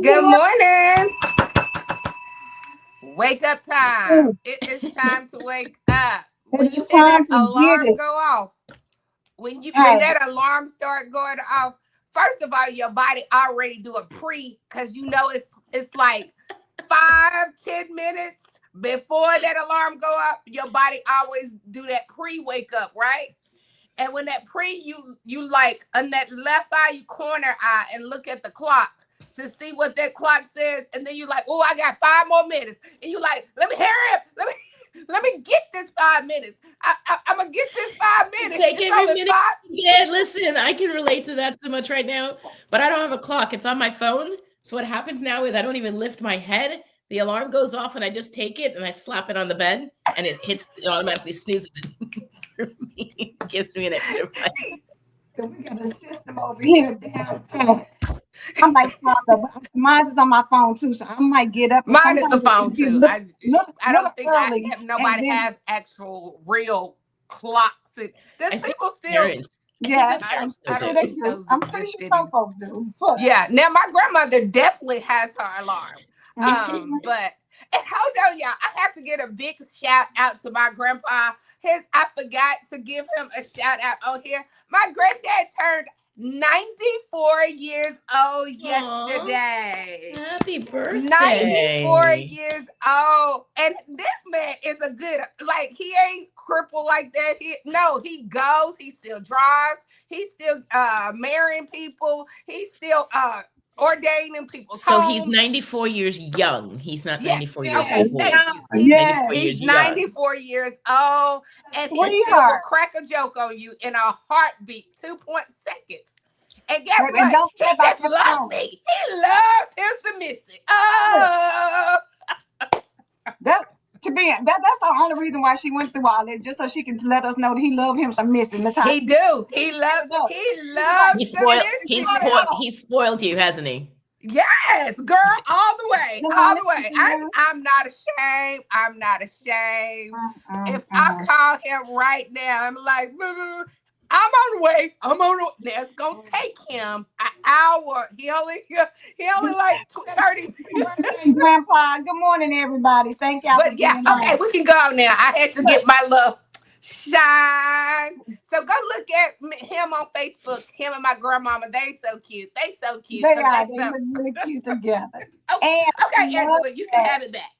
Good morning. Wake up time. It is time to wake up. When It you is hear that time to get alarm it. go off, when Hey, that alarm start going off, first of all, your body already do a pre because you know it's like 5-10 minutes before that alarm go up. Your body always do that pre wake up, right? And when that pre, you like on that left eye, you corner eye and look at the clock to see what that clock says, and then you like, oh, I got 5 more minutes, and you like, let me hurry up, let me get this 5 minutes. I'm gonna get this 5 minutes. Take It's every only minute. five. Yeah, listen, I can relate to that so much right now, but I don't have a clock. It's on my phone. So what happens now is I don't even lift my head. The alarm goes off and I just take it and I slap it on the bed and it automatically snoozes for me. It gives me an extra 5. so we got a system over here downtown. I might start mine is on my phone too, so I might get up and Mine is the sometimes phone it be too. I little don't think I early, have and nobody then has actual real clocks. Does I think people still? parents. I think yes, my I don't. parents I still I'm sure don't do. they think do. those I'm pretty sure existed. some folks do, but Yeah. Now my grandmother definitely has her alarm. But and hold on, y'all. I have to get a big shout out to my grandpa. I forgot to give him a shout out on here. My granddad turned 94 years old Aw, yesterday. happy 94 birthday. years old. And this man is a good, like, he ain't crippled like that. He goes, he still drives, he's still marrying people, he's still ordaining people's So he's homes. 94 years young. He's not Yes. 94 years yes, Okay. old. Thank you. He's He's 94 yes, he's years young. 94 years old, and he still will sweetheart. crack a joke on you in a heartbeat, 2 point seconds. And guess And what? don't He play about just that loves phone. me. He loves him submissive. Look, Oh, that that's the only reason why she went through all that, just so she can let us know that he love him some missing Natasha. he do. Really does. He She was like, loves she submissive got it now. all. He's spoiled you, hasn't he? Yes, girl, all the way, No, all the listen way. to you. I'm not ashamed. I'm not ashamed. If I Mm. call him right now, I'm like, "Boo, I'm on the way. I'm on the way. Now it's gonna take him an hour. He only like 30. Birthday, Grandpa. Good morning, everybody. Thank y'all for But yeah, being okay, on. we can go now. I had to Look, get my little shine. So go look at him on Facebook. Him and my grandmama. They so cute. They so cute they because are. they They so. look really cute together. Oh, And I okay, love Angela, you can that have it back.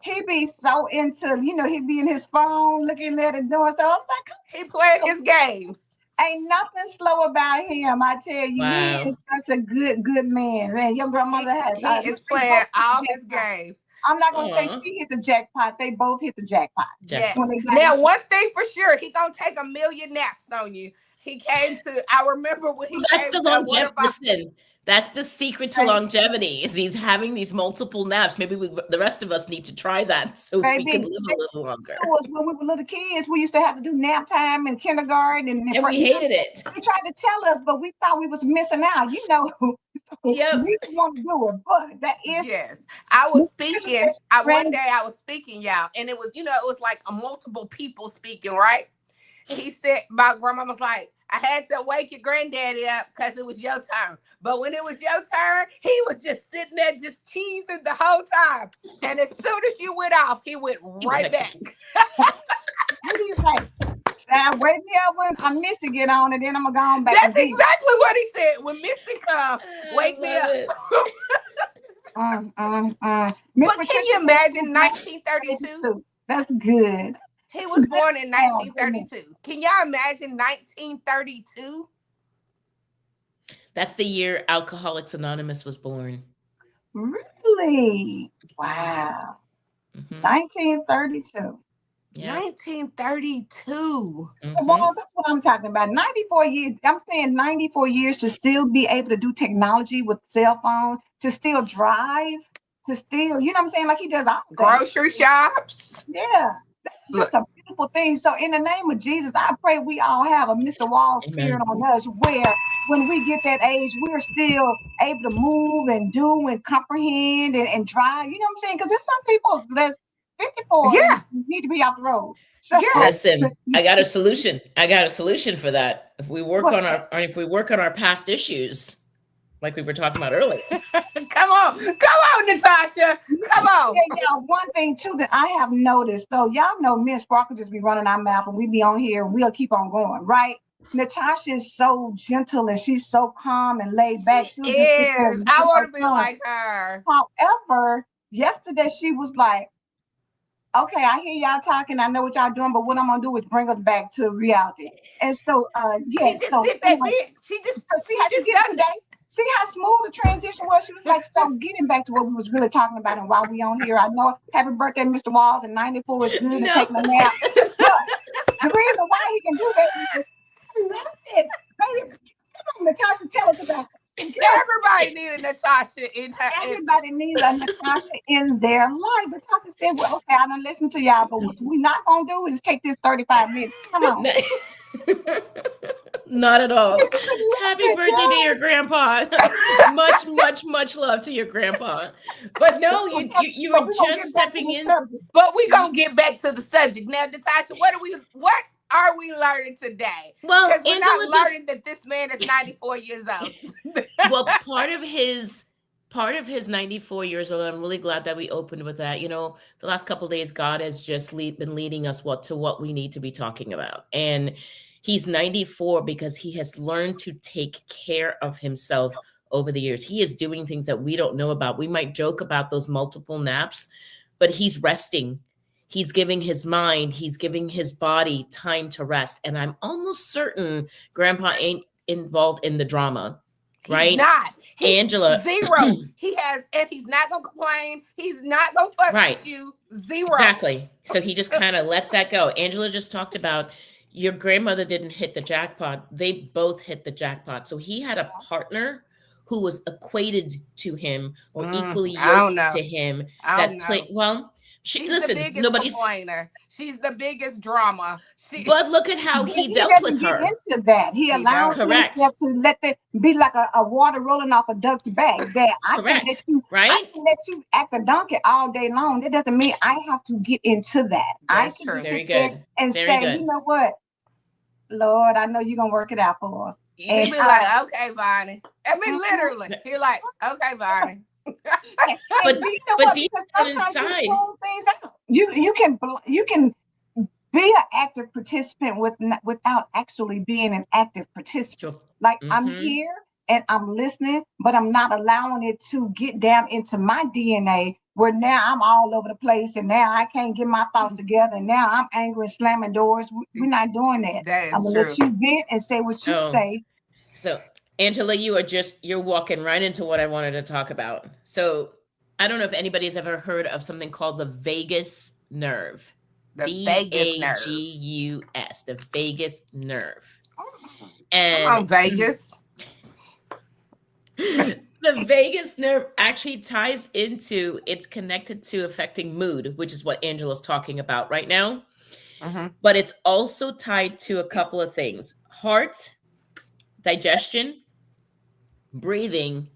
he be so into, he be in his phone looking at it doing stuff. I'm like, He playing his games. ain't nothing slow about him. I tell you, he Wow. is such a good man. And your grandmother has, He is they both playing hit the all his jackpot. games. I'm not gonna say Aw. she hit the jackpot. They both hit the jackpot when Yes. they got Now, each one thing for sure, he gonna take a million naps on you. I remember when he That's came the to one longevity. of our. Listen, that's the secret to other. longevity is he's having these multiple naps. Maybe the rest of us need to try that so we Baby, can live they a little longer. to us when we were little kids. We used to have to do nap time in kindergarten, And we hated it. they tried to tell us, but we thought we was missing out. We Yep. didn't want to do it, but that is Yes, I was speaking. especially One granny. day I was speaking, y'all, and it was like a multiple people speaking, right? He said, my grandma was like, I had to wake your granddaddy up because it was your turn. But when it was your turn, he was just sitting there just cheesing the whole time. And as soon as you went off, he went He went right back to back. sleep. What do you say? Now, wait till when I miss it get on, and then I'm gonna go on back That's and get it. exactly what he said. When Missy comes, I wake me love up. it. Miss But can Patricia you said she imagine was 1932? 1932. That's good. He That's was good. born in Oh, goodness. 1932. Can y'all imagine 1932? That's the year Alcoholics Anonymous was born. Really? Wow. Hmm. 1932. Yeah. 1932. Well, that's what I'm talking about. 94 years. I'm saying 94 years to still be able to do technology with cell phone, to still drive, to still, you know what I'm saying? Like he does all things. Grocery shops. Yeah. That's just Look, a beautiful thing. So in the name of Jesus, I pray we all have a Mr. Wall spirit Amen. on us where when we get that age, we're still able to move and do and comprehend and drive. You know what I'm saying? Because there's some people that's 54 and yeah, need to be off the road. So yeah. Listen, I got a solution. I got a solution for that. If we work what's on that? if we work on our past issues, like we were talking about earlier. Come on, Natashah. Come on. Yeah, one thing too that I have noticed. So y'all know me and Sparkle just be running our mouth and we be on here and we'll keep on going, right? Natasha is so gentle and she's so calm and laid back. She She'll just sit there is. and I have want her to be fun. like her. However, yesterday she was like, okay, I hear y'all talking. I know what y'all doing, but what I'm gonna do is bring us back to reality. And so, She yeah. just So did that anyway, big. so see She how she just did it done today. See how smooth the transition was. She was like, so getting back to what we was really talking about, and while we on here, I know happy birthday, Mr. Walls, and 94 is good and No. taking a nap. But the reason why he can do that is I love it. Baby, come on, Natasha, tell us about it. Everybody needed Natashah in her. Everybody needs a Natasha in their life. Natasha said, well, okay, I done listen to y'all, but what we not gonna do is take this 35 minutes. Come on. Not at all. I love Happy it, birthday to yes. your grandpa. much love to your grandpa. But no, you But were we're gonna just get back to stepping the in. subject. But we gonna get back to the subject now, Natashah. What are we learning today? Well, Because we're not Angela just learning that this man is 94 years old. well, part of his 94 years old. I'm really glad that we opened with that. You know, the last couple of days, God has just been leading us to what we need to be talking about, and he's 94 because he has learned to take care of himself over the years. He is doing things that we don't know about. We might joke about those multiple naps, but he's resting. He's giving his mind, he's giving his body time to rest. And I'm almost certain Grandpa ain't involved in the drama. He's Right? not. He's Angela. zero. He has, and he's not gonna complain. He's not gonna fuss Right. with you. Zero. Exactly. So he just kind of lets that go. Angela just talked about your grandmother didn't hit the jackpot. They both hit the jackpot. So he had a partner who was equated to him or equally I don't yoked know. to him I don't that played know. well. She's Listen, the biggest nobody's. complainer. She's the biggest drama. But look at how But he he dealt doesn't with get her. into that. He allows Correct. himself to let it be like a water rolling off a duck's back. That I can let Correct. you, I Right? can let you act a donkey all day long. That doesn't mean I have to get into that. I That's can true. just Very sit there good. and Very say, good. you know what, Lord, I know you're gonna work it out for her. He'd And be like, okay, Bonnie. I mean, Mhm. literally. He's like, okay, Bonnie. But you know but what? deep Because down sometimes you inside, tune things out. You can be an active participant without actually being an active participant. sure. Like I'm Mhm. here and I'm listening, but I'm not allowing it to get down into my DNA where now I'm all over the place and now I can't get my thoughts together and now I'm angry and slamming doors. We're not doing that. That is I'm gonna true. let you vent and say what you Oh. say. So, Angela, you're walking right into what I wanted to talk about. So, I don't know if anybody's ever heard of something called the vagus nerve. The Vegas nerve. Vagus, the vagus nerve. Come And on, Vegas. the vagus nerve actually ties into, it's connected to affecting mood, which is what Angela's talking about right now. But it's also tied to a couple of things: heart, digestion, breathing,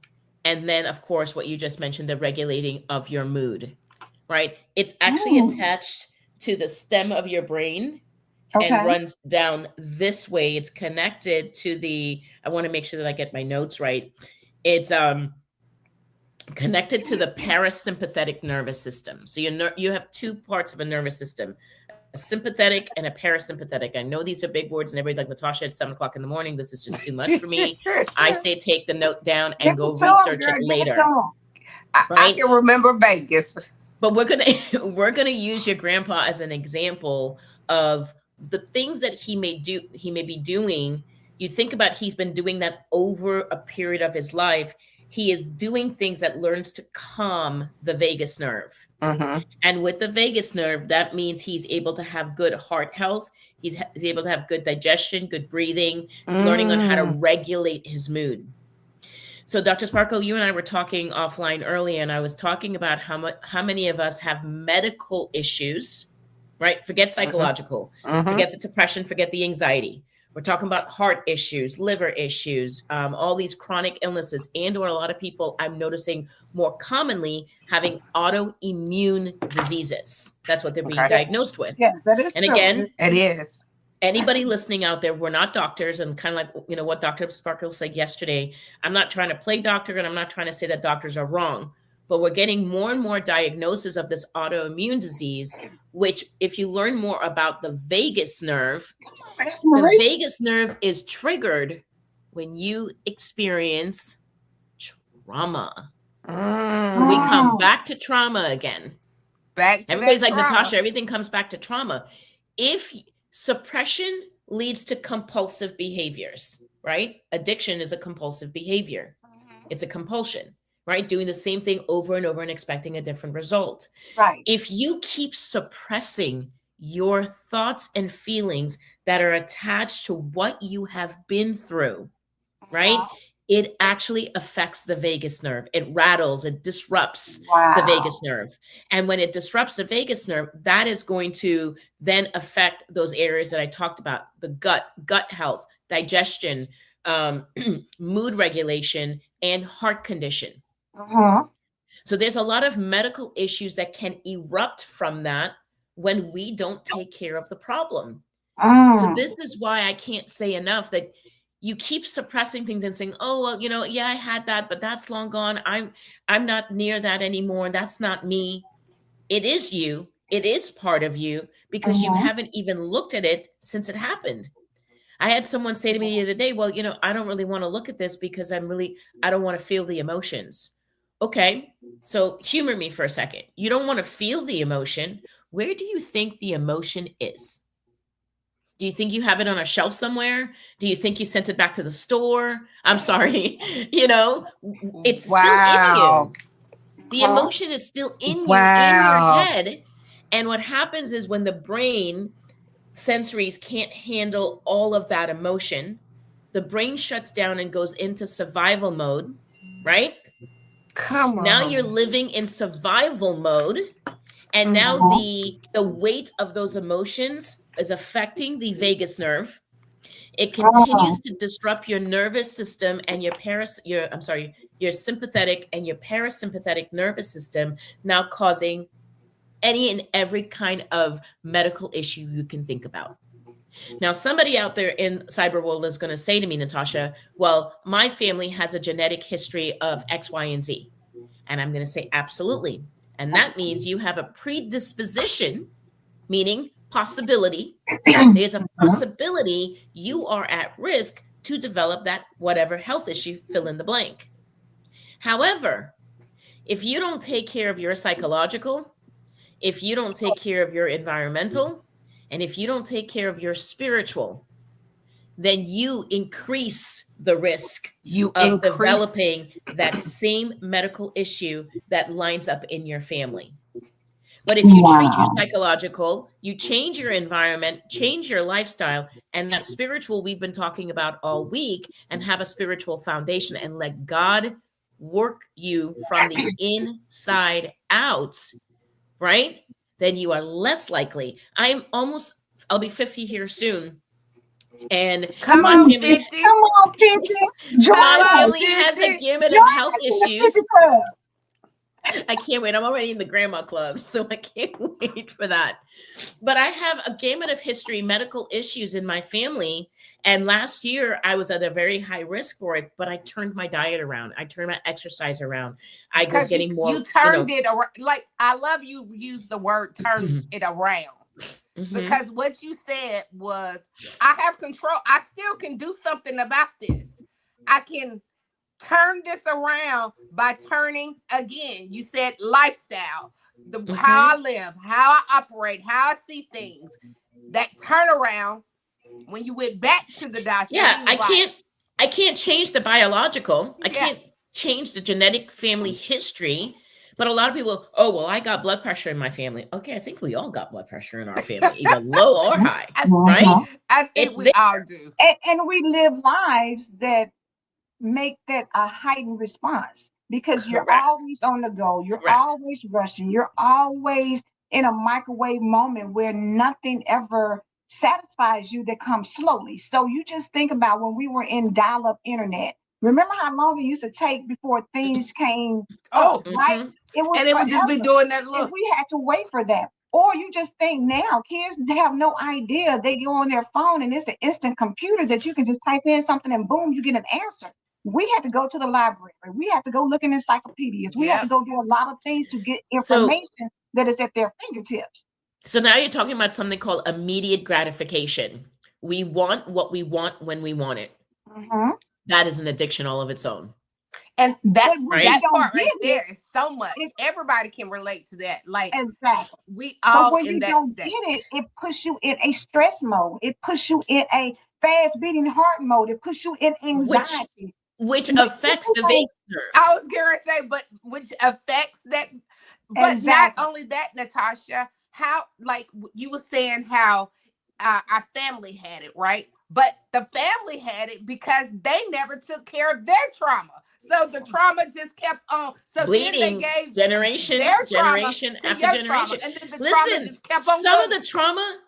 and then, of course, what you just mentioned, the regulating of your mood, right? It's actually Ooh. attached to the stem of your brain Okay. and runs down this way. It's connected to I want to make sure that I get my notes right. It's connected to the parasympathetic nervous system. So you have two parts of a nervous system: a a sympathetic and a parasympathetic. I know these are big words and everybody's like, Natashah, it's 7:00 in the morning. This is just too much for me. I say, take the note down and go research it later. I can remember Vegas. But we're gonna use your grandpa as an example of the things that he may be doing. You think about, he's been doing that over a period of his life. He is doing things that learns to calm the vagus nerve. Mm-hmm. And with the vagus nerve, that means he's able to have good heart health. He's able to have good digestion, good breathing, learning on how to regulate his mood. So Dr. Sparkle, you and I were talking offline earlier, and I was talking about how many of us have medical issues, right? Forget psychological, forget the depression, forget the anxiety. We're talking about heart issues, liver issues, all these chronic illnesses, or a lot of people I'm noticing more commonly having autoimmune diseases. That's what they're being diagnosed with. Yes, that is true. Again, it is. Anybody listening out there, we're not doctors, and kind of like, what Dr. Sparkle said yesterday, I'm not trying to play doctor, and I'm not trying to say that doctors are wrong, but we're getting more and more diagnoses of this autoimmune disease, which if you learn more about the vagus nerve, the vagus nerve is triggered when you experience trauma. We come back to trauma again. Everybody's like, Natashah, everything comes back to trauma. If suppression leads to compulsive behaviors, right? Addiction is a compulsive behavior. It's a compulsion, right? Doing the same thing over and over and expecting a different result. Right. If you keep suppressing your thoughts and feelings that are attached to what you have been through, right? It actually affects the vagus nerve. It rattles, it disrupts the vagus nerve. And when it disrupts the vagus nerve, that is going to then affect those areas that I talked about, the gut health, digestion, mood regulation, and heart condition. So there's a lot of medical issues that can erupt from that when we don't take care of the problem. So this is why I can't say enough that you keep suppressing things and saying, oh, well, I had that, but that's long gone. I'm not near that anymore. That's not me. It is you. It is part of you because you haven't even looked at it since it happened. I had someone say to me the other day, well, I don't really want to look at this because I don't want to feel the emotions. Okay. So humor me for a second. You don't want to feel the emotion. Where do you think the emotion is? Do you think you have it on a shelf somewhere? Do you think you sent it back to the store? I'm sorry. It's still in you. The emotion is still in you, in your head. And what happens is when the brain sensories can't handle all of that emotion, the brain shuts down and goes into survival mode, right? Come on. Now you're living in survival mode. And now the weight of those emotions is affecting the vagus nerve. It continues to disrupt your nervous system and your sympathetic and your parasympathetic nervous system, now causing any and every kind of medical issue you can think about. Now, somebody out there in cyber world is going to say to me, Natashah, well, my family has a genetic history of X, Y, and Z. And I'm going to say, absolutely. And that means you have a predisposition, meaning possibility. There's a possibility you are at risk to develop that whatever health issue, fill in the blank. However, if you don't take care of your psychological, if you don't take care of your environmental, and if you don't take care of your spiritual, then you increase the risk of developing that same medical issue that lines up in your family. But if you treat your psychological, you change your environment, change your lifestyle, and that spiritual we've been talking about all week, and have a spiritual foundation and let God work you from the inside out, right? Then you are less likely. I'll be 50 here soon. And Come on, 50. My family has a gamut of health issues. I can't wait. I'm already in the grandma club, so I can't wait for that. But I have a gamut of history, medical issues in my family. And last year I was at a very high risk for it, but I turned my diet around. I turned my exercise around. I was getting more. You turned it around. Like, I love you use the word turn it around. Because what you said was, I have control. I still can do something about this. I can turn this around by turning again. You said lifestyle, how I live, how I operate, how I see things. That turnaround, when you went back to the doctor, yeah, I can't change the biological. I can't change the genetic family history. But a lot of people, oh, well, I got blood pressure in my family. Okay, I think we all got blood pressure in our family, either low or high, right? I think we all do. And we live lives that make that a heightened response because you're always on the go. You're always rushing. You're always in a microwave moment where nothing ever satisfies you that comes slowly. So you just think about when we were in dial-up internet. Remember how long it used to take before things came up, right? It was and it would just be doing that look. And we had to wait for that. Or you just think now, kids have no idea. They go on their phone and it's an instant computer that you can just type in something and boom, you get an answer. We had to go to the library. We had to go look in encyclopedias. We had to go do a lot of things to get information that is at their fingertips. So now you're talking about something called immediate gratification. We want what we want when we want it. That is an addiction all of its own. And that part right there is so much. Everybody can relate to that. Like, exactly. We all but when in you that don't state. get it, it puts you in a stress mode. It puts you in a fast beating heart mode. It puts you in anxiety. Which affects the vagus nerve. I was gonna say, but which affects that. But not only that, Natashah, how, like you were saying, how our family had it, right? But the family had it because they never took care of their trauma. So the trauma just kept on. So bleeding, then they gave generation after generation. And then the trauma just kept on some of the trauma.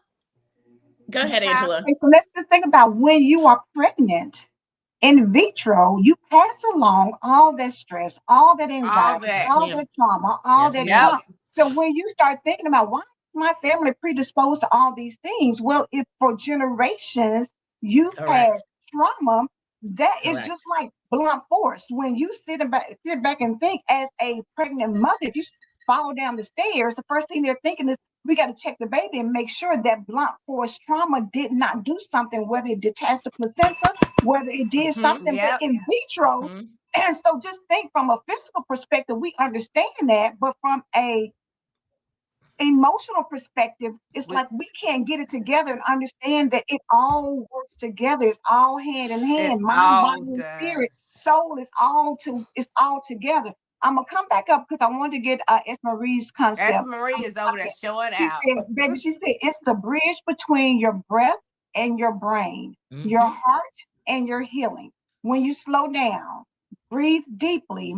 Go ahead, Angela. Okay, so let's just think about when you are pregnant. In vitro, you pass along all that stress, all that anxiety, all that trauma, all that trauma. So when you start thinking about why is my family predisposed to all these things? Well, if for generations you've had trauma, that is just like blunt force. When you sit back and think as a pregnant mother, if you fall down the stairs, the first thing they're thinking is, we got to check the baby and make sure that blunt force trauma did not do something, whether it detached the placenta, whether it did something, but in vitro. And so just think from a physical perspective, we understand that, but from a emotional perspective, it's like we can't get it together and understand that it all works together. It's all hand in hand, mind, body, and spirit, soul is all together. I'm gonna come back up because I want to get Esmerie's concept. Esmerie is over there showing out. Baby, she said it's the bridge between your breath and your brain, your heart and your healing. When you slow down, breathe deeply,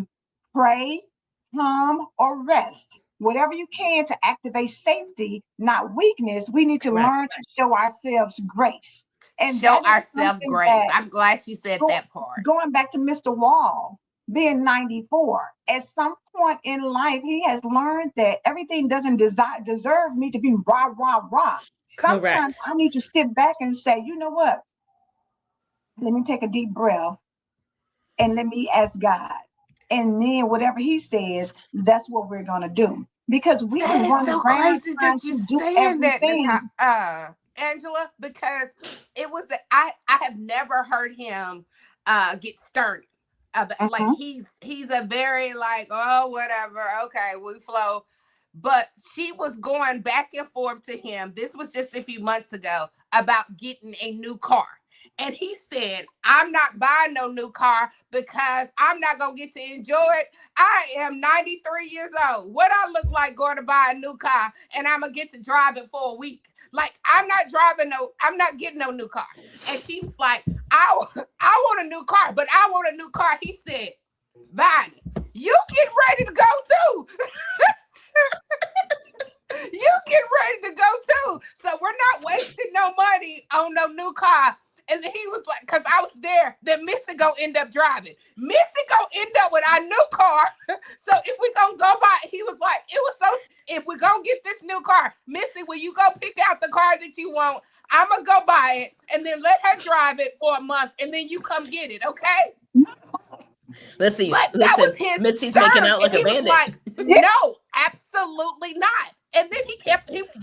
pray, hum, or rest. Whatever you can to activate safety, not weakness. We need to learn to show ourselves grace. And show ourselves grace. I'm glad you said that part. Going back to Mr. Wall, being 94, at some point in life, he has learned that everything doesn't deserve me to be rah, rah, rah. Sometimes I need to sit back and say, you know what? Let me take a deep breath and let me ask God. And then whatever he says, that's what we're going to do. Because we can run around trying to do everything. Angela, because it was, I have never heard him get stern. Like he's a very like, oh, whatever, okay, we flow. But she was going back and forth to him. This was just a few months ago about getting a new car. And he said, I'm not buying no new car because I'm not going to get to enjoy it. I am 93 years old. What I look like going to buy a new car and I'm going to get to drive it for a week. Like, I'm not getting no new car. And she was like, I want a new car, but I want a new car. He said, Bonnie, you get ready to go too. You get ready to go too. So we're not wasting no money on no new car. And then he was like, because I was there, then Missy gonna end up driving. Missy gonna end up with our new car. So if we gonna go buy, he was like, if we're gonna get this new car, Missy, will you go pick out the car that you want? I'm gonna go buy it and then let her drive it for a month and then you come get it, okay? Listen, Missy's turn. making out like a bandit. Like, no, absolutely not. And then he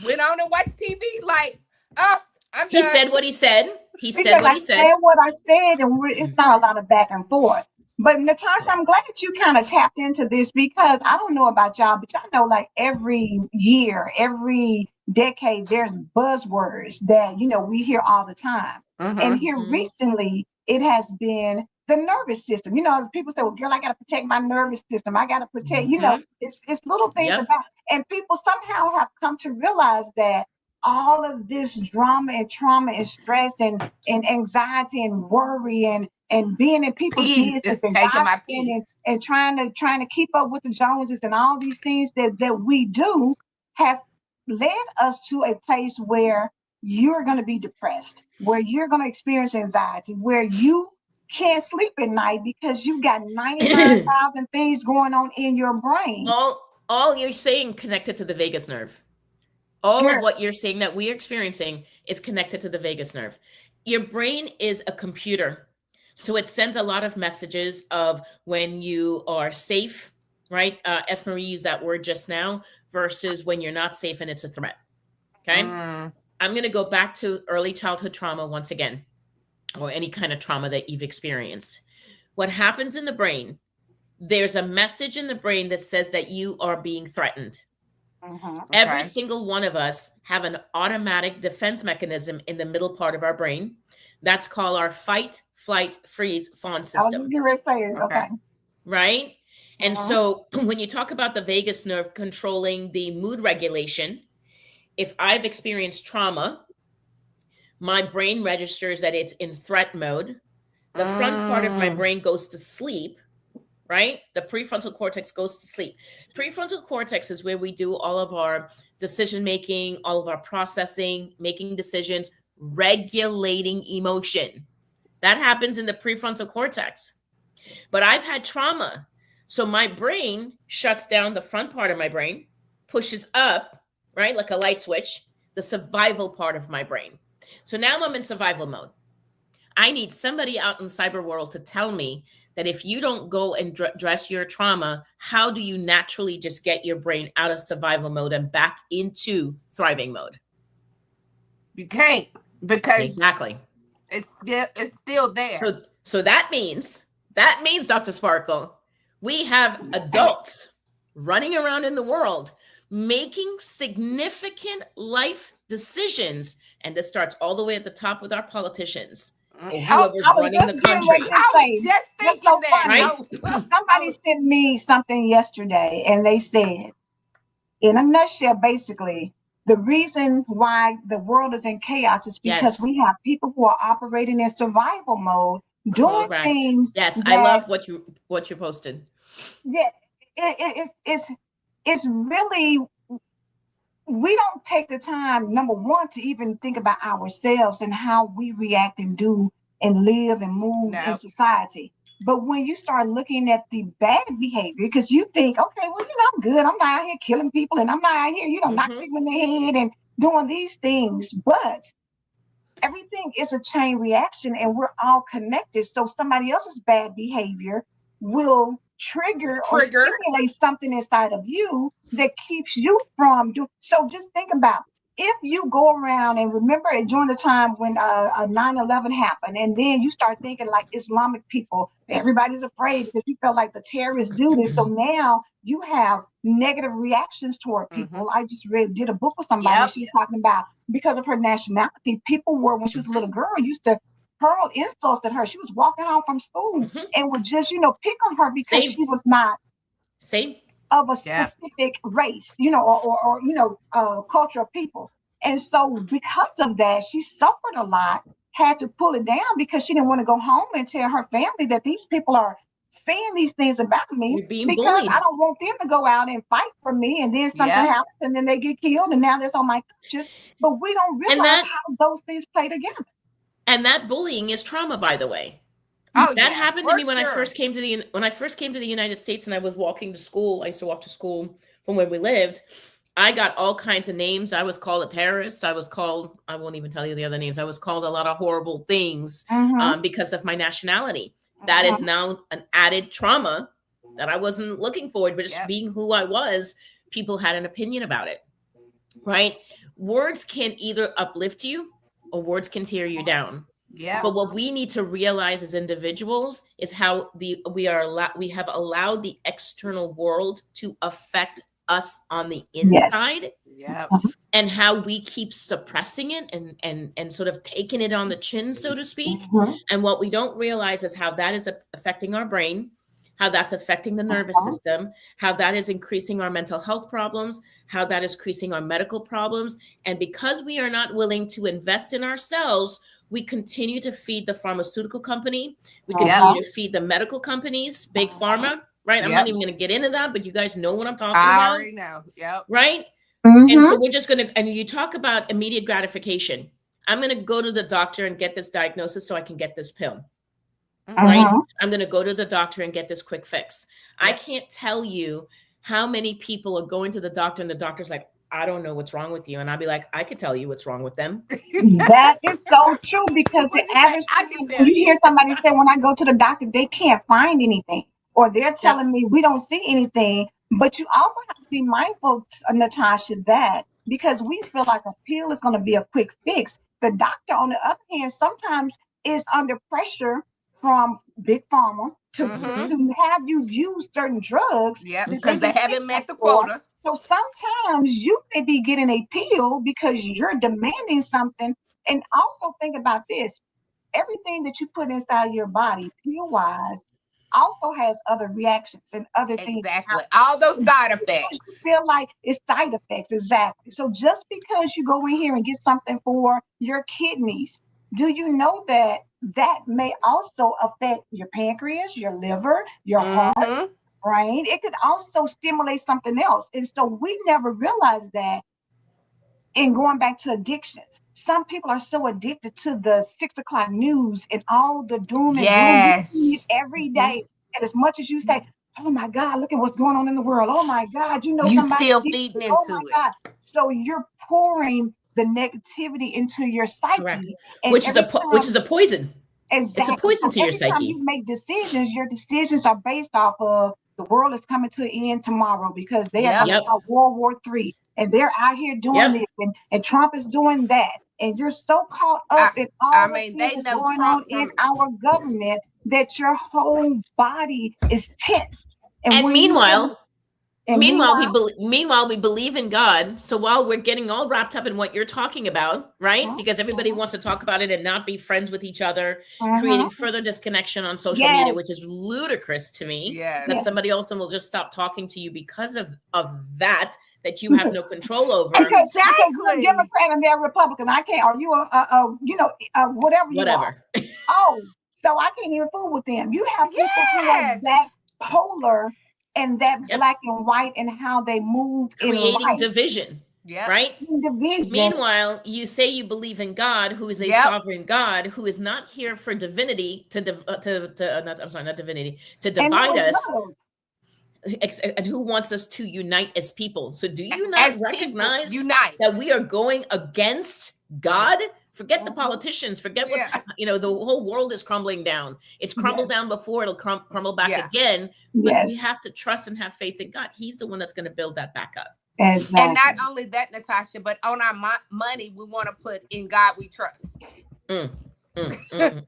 went phone and watch TV. Like, oh, I'm He done. said what he said. He said Because what I he said said. what I said, and it's not a lot of back and forth. But Natasha, I'm glad that you kind of tapped into this, because I don't know about y'all, but y'all know, like, every year, every decade, there's buzzwords that we hear all the time. And here recently, it has been the nervous system. People say, "Well, girl, I got to protect my nervous system. I got to protect." It's little things Yep. about, and people somehow have come to realize that all of this drama and trauma and stress and anxiety and worry and being in people's Peace business is and taking my gossiping peace. and trying to keep up with the Joneses and all these things that we do has led us to a place where you're going to be depressed, where you're going to experience anxiety, where you can't sleep at night because you've got 99,000 things going on in your brain. all you're saying connected to the vagus nerve. All of Girl, what you're saying that we're experiencing is connected to the vagus nerve. Your brain is a computer. So it sends a lot of messages of when you are safe, right? Esmery used that word just now, versus when you're not safe and it's a threat. Okay. I'm going to go back to early childhood trauma once again, or any kind of trauma that you've experienced. What happens in the brain, there's a message in the brain that says that you are being threatened. Every single one of us have an automatic defense mechanism in the middle part of our brain. That's called our fight, flight, freeze, fawn I was system. just getting ready to say it. Okay. Right? And so when you talk about the vagus nerve controlling the mood regulation, if I've experienced trauma, my brain registers that it's in threat mode. The front part of my brain goes to sleep, right? The prefrontal cortex goes to sleep. Prefrontal cortex is where we do all of our decision making, all of our processing, making decisions, regulating emotion. That happens in the prefrontal cortex. But I've had trauma. So my brain shuts down the front part of my brain, pushes up, right? Like a light switch, the survival part of my brain. So now I'm in survival mode. I need somebody out in the cyber world to tell me that if you don't go and address your trauma, how do you naturally just get your brain out of survival mode and back into thriving mode? You can't, because exactly it's still there. So that means, Dr. Sparkle, we have adults running around in the world making significant life decisions, and this starts all the way at the top with our politicians. Whoever's running the country. I was just thinking that. Right? Somebody sent me something yesterday, and they said, in a nutshell, basically, the reason why the world is in chaos is because we have people who are operating in survival mode, doing things. Yes, I love what you posted. Yeah, it's really, we don't take the time, number one, to even think about ourselves and how we react and do and live and move in society. But when you start looking at the bad behavior, because you think, okay, well, I'm good. I'm not out here killing people, and I'm not out here, knocking people in the head and doing these things. But everything is a chain reaction, and we're all connected. So somebody else's bad behavior will trigger or stimulate something inside of you that keeps you from doing. So just think about, if you go around and remember it during the time when 9/11 happened, and then you start thinking like Islamic people, everybody's afraid because you felt like the terrorists do this. So now you have negative reactions toward people. I just did a book with somebody. She was talking about, because of her nationality, people were, when she was a little girl, used to hurl insults at her. She was walking home from school and would just, pick on her because she was not of a specific race, or culture of people. And so because of that, she suffered a lot, had to pull it down because she didn't want to go home and tell her family that these people are saying these things about me, because bullied. I don't want them to go out and fight for me, and then something happens and then they get killed, and now that's on my conscience. But we don't realize how those things play together. And that bullying is trauma, by the way. That happened to me when I first came to the United States, and I was walking to school. I used to walk to school from where we lived. I got all kinds of names. I was called a terrorist. I was called, I won't even tell you the other names. I was called a lot of horrible things because of my nationality. That is now an added trauma that I wasn't looking for, but just being who I was, people had an opinion about it, right? words can either uplift you or words can tear you down. Yeah. But what we need to realize as individuals is how we have allowed the external world to affect us on the Yes. inside, Yeah. and how we keep suppressing it and sort of taking it on the chin, so to speak. Mhm. And what we don't realize is how that is affecting our brain, how that's affecting the nervous system, how that is increasing our mental health problems, how that is increasing our medical problems. And because we are not willing to invest in ourselves, we continue to feed the pharmaceutical company. We continue to feed the medical companies, big pharma, right? I'm not even going to get into that, but you guys know what I'm talking I about. already know. Yep. Right? Mhm. And so we're just going to, and you talk about immediate gratification. I'm going to go to the doctor and get this diagnosis so I can get this pill. Right? Mhm. I'm going to go to the doctor and get this quick fix. I Yep. can't tell you how many people are going to the doctor and the doctor's like, I don't know what's wrong with you. And I'll be like, I could tell you what's wrong with them. That is so true, because the What you say? average I time can tell when you you. hear somebody say, when I go to the doctor, they can't find anything, or they're Yep. telling me we don't see anything. But you also have to be mindful, Natasha, that because we feel like a pill is going to be a quick fix, the doctor, on the other hand, sometimes is under pressure from big pharma Mm-hmm. to have you use certain drugs Yep. that Because they get haven't met kickbacks the for. quota. So sometimes you may be getting a pill because you're demanding something. And also think about this: everything that you put inside your body, pill wise, also has other reactions and other things that Exactly. happen. All those So side just because you effects. feel like it's side effects, exactly. So just because you go in here and get something for your kidneys, do you know that that may also affect your pancreas, your liver, your heart, Mm-hmm. brain? It could also stimulate something else. And so we never realize that. And going back to addictions, some people are so addicted to the 6 o'clock news and all the doom and gloom. You see it Yes. every Mm-hmm. day. And as much as you say, oh my God, look at what's going on in the world. Oh my God, You somebody still did feeding this. Oh my into it. God. So you're pouring the negativity into your Correct. psyche. And Which is every which time, is a poison. It's a exactly. poison So to your every time you psyche. make decisions, your decisions are based off of the world is coming to an end tomorrow because they are Yep. going to Yep. start World War III, and they're out here doing Yep. this, and Trump is doing that. And you're so caught I up in I all the mean, things they that's know going on Trump in from. our government that your whole body is tensed. And And when you really, and meanwhile, meanwhile we believe in God. So while we're getting all wrapped up in what you're talking about, right? Because everybody wants to talk about it and not be friends with each other, creating further disconnection on social media, yes, which is ludicrous to me. That Yes. yes. somebody also will just stop talking to you because of that you have no control over. Because you're a Exactly. Democrat and they're a Republican. I can't, or you whatever you are. Whatever. Oh, so I can't even fool with them. You have people who are Yes. that polar and that Yep. black and white and how they move in Creating life, division, Yep. right? division. Meanwhile, you say you believe in God, who is a Yep. sovereign God, who is not here for divinity I'm sorry, not divinity, to And who divide is us, love? and who wants us to unite as people. So, do you As not people recognize unite. that we are going against God? Forget the politicians. Forget what's Yeah. the whole world is crumbling down. It's crumbled down before; it'll crumble back Yeah. again. But we Yes, have to trust and have faith in God. He's the one that's going to build that back up. And not exactly. only that, Natasha, but on our money, we want to put in God we trust. Mm, mm, mm, mm.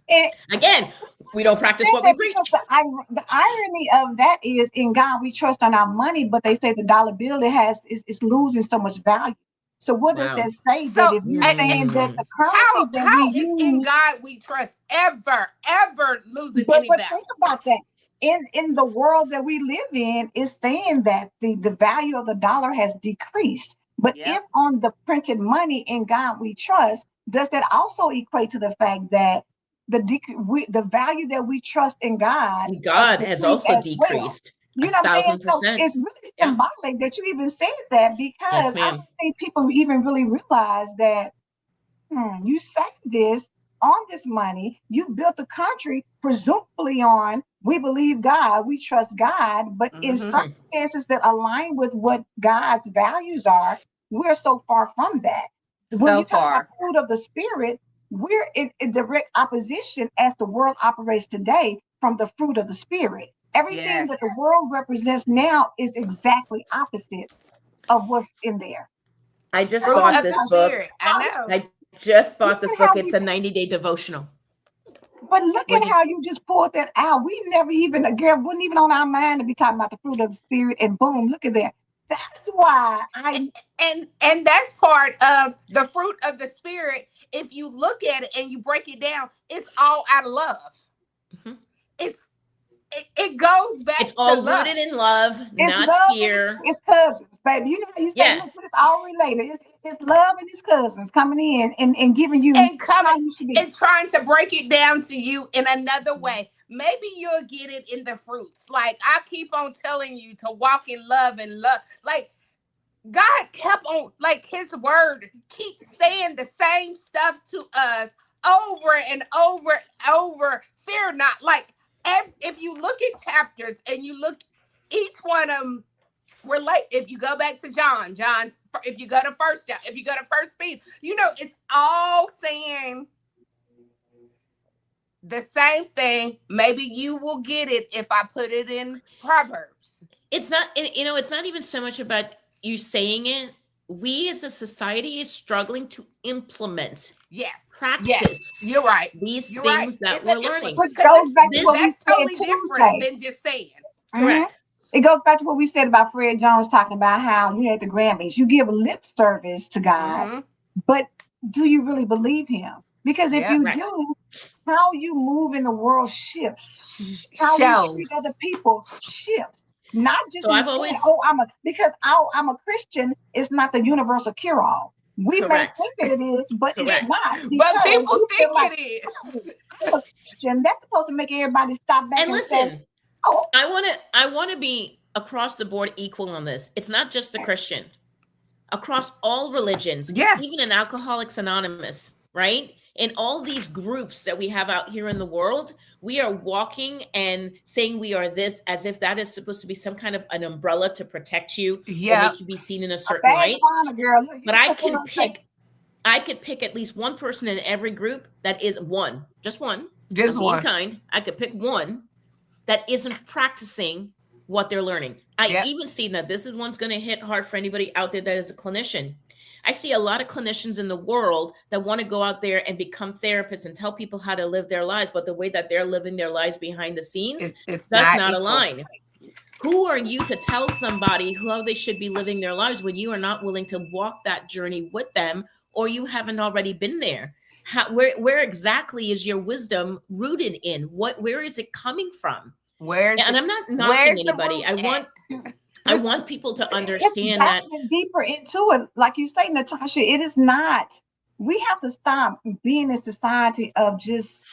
And Again, we don't practice say what we that because preach. the irony of that is, in God we trust on our money, but they say the dollar bill is losing so much value. So what does Wow. that say? So, That if you're saying that Mm. the currency that we how is in use. God we trust ever losing But any but value? think about that. In the world that we live in, is saying that the value of the dollar has decreased. But Yep. if on the printed money in God we trust, does that also equate to the fact that the value that we trust in God has God has decreased also as well? decreased You a know what I'm saying? thousand So percent. it's really Yeah. symbolic that you even said that, Yes, because I ma'am. don't think people even really realize that. You say this on this money. You built the country presumably on, we believe God, we trust God, but in Mm-hmm. circumstances that align with what God's values are, we're so far from that. When So you talk about far. fruit of the spirit, we're in direct opposition as the world operates today from the fruit of the spirit. Everything Yes. that the world represents now is exactly opposite of what's in there. I just Fruit bought of the this book. spirit. I know. I just bought Look this at how book. It's you a 90-day devotional. But look When at you, how you just pulled that out. We never even, a girl, wasn't even on our mind to be talking about the fruit of the spirit. And boom, look at that. That's why And that's part of the fruit of the spirit. If you look at it and you break it down, it's all out of love. Mhm. It goes back It's to all love. rooted in love, it's not love and fear. it's cousins, baby. You know how you say, Yeah. look, it's all related. It's love and it's cousins coming in and giving you And coming how you should be. and trying to break it down to you in another way. Maybe you'll get it in the fruits. Like I keep on telling you to walk in love and love. Like God kept on, like his word keeps saying the same stuff to us over and over and over. Fear not. Like if you look at chapters and you look each one of them relate. If you go back to John's, if you go to First John, if you go to First Peter, it's all saying the same thing. Maybe you will get it if I put it in Proverbs. It's not, it's not even so much about you saying it. We as a society is struggling to implement, Yes, practice you're right. these You're right. things that It's we're an learning. Which because goes back to This, what we that's said totally different Tuesday. than just saying. correct. It goes back to what we said about Fred Jones talking about how, at the Grammys, you give lip service to God, Mm-hmm. but do you really believe him? Because if Yeah. you Correct. do, how you move in the world shifts. How you treat Shows. other people shifts. Not just So in the I've sense, always, because I'm a Christian, it's not the universal cure-all. We may correct. think that it is, but it's Correct. not, But because people we think feel like, it oh, is. I'm a Christian. That's supposed to make everybody stop back And and say, listen, oh, I want to be across the board equal on this. It's not just the Christian. Across all religions, Yeah. even in Alcoholics Anonymous, right? In all these groups that we have out here in the world, we are walking and saying we are this as if that is supposed to be some kind of an umbrella to protect you or Yeah. make you be seen in a a certain badge light. of honor, girl. Look, But you I could pick at least one person in every group that is one, just one. Just I'm being one. kind. I could pick one that isn't practicing what they're learning. I Yep. even see that this is one's going to hit hard for anybody out there that is a clinician. I see a lot of clinicians in the world that want to go out there and become therapists and tell people how to live their lives, but the way that they're living their lives behind the scenes It's does not not equal. align. Who are you to tell somebody how they should be living their lives when you are not willing to walk that journey with them, or you haven't already been there? Where exactly is your wisdom rooted in? Where is it coming from? And I'm not knocking where's the anybody. root I want people to it's understand that. diving deeper into it. Like you say, Natasha, it is not. We have to stop being a society of just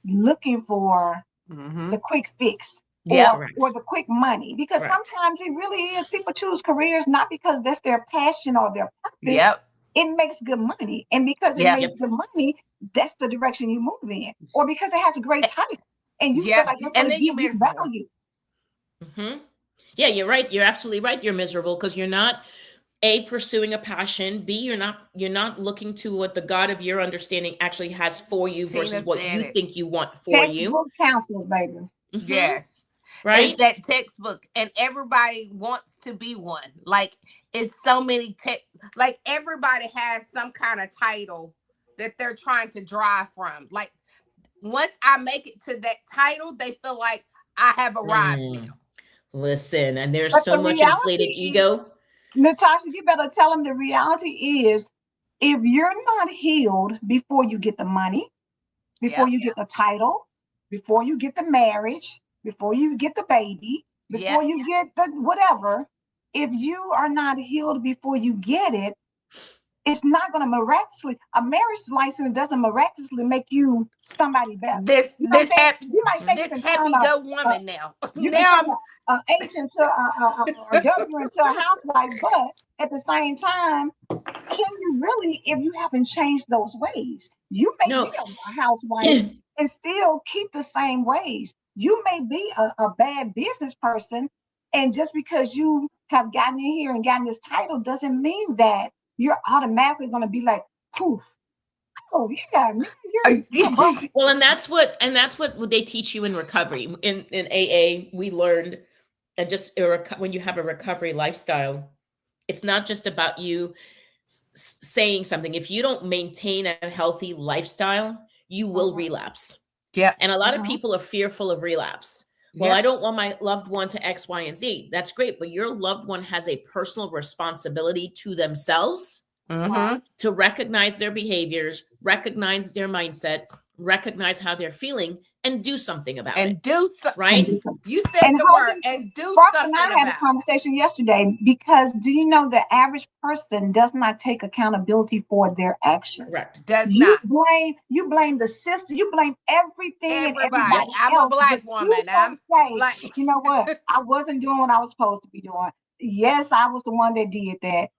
looking for Mm-hmm. the quick fix Yeah. or the quick money. Because Correct. sometimes it really is. People choose careers not because that's their passion or their purpose. Yep. It makes good money. And because it Yep. makes good money, that's the direction you move in. Or because it has a great title. And you feel Yep. like it's And going to then you're give you miserable. value. Mm-hmm. Yeah, you're right. You're absolutely right. You're miserable because you're not A, pursuing a passion. B, you're not looking to what the God of your understanding actually has for you Tina versus what said you it. think you want for you. Textbook counselors, baby. Mhm. Yes. Right? It's that textbook, and everybody wants to be one. Like it's so many like everybody has some kind of title that they're trying to drive from. Like once I make it to that title, they feel like I have arrived Mm. now. Listen, and there's But so the much reality inflated is, ego. Natasha, you better tell them the reality is if you're not healed before you get the money, before Yep. you get the title, before you get the marriage, before you get the baby, before Yep. you get the whatever, if you are not healed before you get it, it's not going to miraculously, a marriage license doesn't miraculously make you somebody better. This You know what I'm this saying? happy You might say you this can turn happy go woman now. you can Now turn a H into a W into a housewife, but at the same time, can you really, if you haven't changed those ways? You may be No. a housewife and still keep the same ways. You may be a bad business person, and just because you have gotten in here and gotten this title doesn't mean that you're automatically going to be like, poof. Oh yeah, you're above. Well, and that's what they teach you in recovery. In AA, we learned, and just when you have a recovery lifestyle, it's not just about you saying something. If you don't maintain a healthy lifestyle, you will relapse. Yeah. And a lot of people are fearful of relapse. Well, Yep. I don't want my loved one to X, Y, and Z. That's great. But your loved one has a personal responsibility to themselves to recognize their behaviors, recognize their mindset, recognize how they're feeling, and do something about it. And do something. Right? You said And the word, and do Sparks and something I had a about it. conversation yesterday, because do you know the average person does not take accountability for their actions? Correct. Does You not. blame the system, you blame everything and Everybody. everybody I'm a else. black But woman. you don't say, Like, you know what, I wasn't doing what I was supposed to be doing. Yes, I was the one that did that.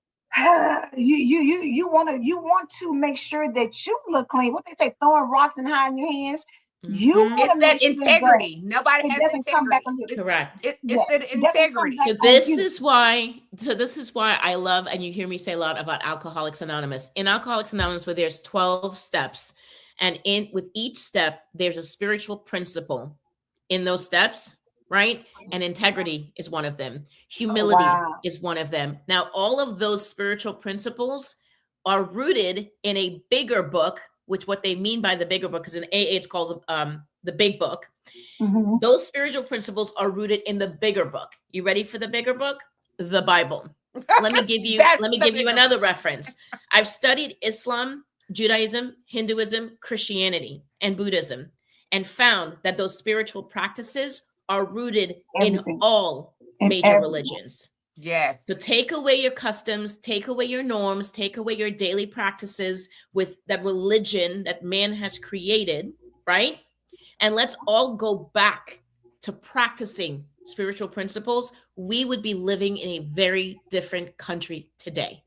You want to make sure that you look clean. What they say, throwing rocks and hiding your hands. You want it's to that make sure that integrity. Nobody it has doesn't come back integrity. on you. Correct. It's Yes, the it doesn't come integrity. back So on this you. is why I love, and you hear me say a lot about Alcoholics Anonymous. In Alcoholics Anonymous, where there's 12 steps, and with each step, there's a spiritual principle in those steps, right? And integrity is one of them. Humility Wow. is one of them. Now, all of those spiritual principles are rooted in a bigger book, which what they mean by the bigger book, because in AA it's called the Big Book. Mhm. Those spiritual principles are rooted in the bigger book. You ready for the bigger book? The Bible. Let me give you another reference. I've studied Islam, Judaism, Hinduism, Christianity, and Buddhism, and found that those spiritual practices are rooted Everything. in all In major everything. religions. Yes. So take away your customs, take away your norms, take away your daily practices with that religion that man has created, right? And let's all go back to practicing spiritual principles. We would be living in a very different country today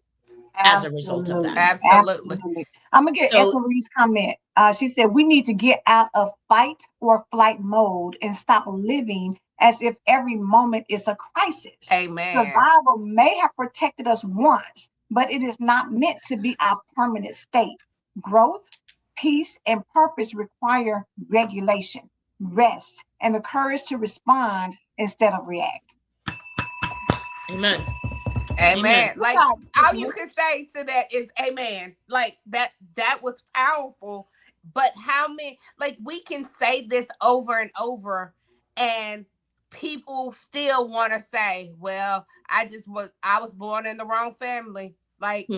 as a result of that. Absolutely. I'm gonna get So- Ethel Marie's comment. She said we need to get out of fight or flight mode and stop living as if every moment is a crisis. Amen. Survival may have protected us once, but it is not meant to be our permanent state. Growth, peace, and purpose require regulation, rest, and the courage to respond instead of react. Amen. Amen. Like, Right. all you can say to that is amen. Like that was powerful. But how many, like, we can say this over and over, and people still want to say, well, I was born in the wrong family. Like,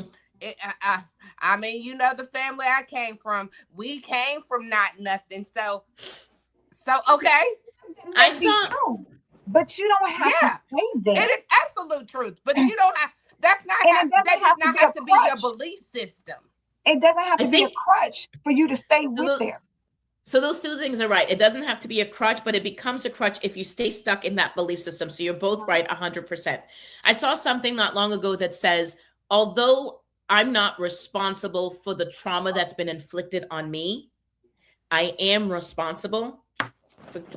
I mean, you know, the family I came from, we came from not nothing. So okay. I saw, but you don't have to stay there. It is absolute truth, but you don't have. That's not. And That does not have to be your crutch. belief system. It doesn't have to be a crutch for you to stay there. So those two things are right. It doesn't have to be a crutch, but it becomes a crutch if you stay stuck in that belief system. So you're both right 100%. I saw something not long ago that says, although I'm not responsible for the trauma that's been inflicted on me, I am responsible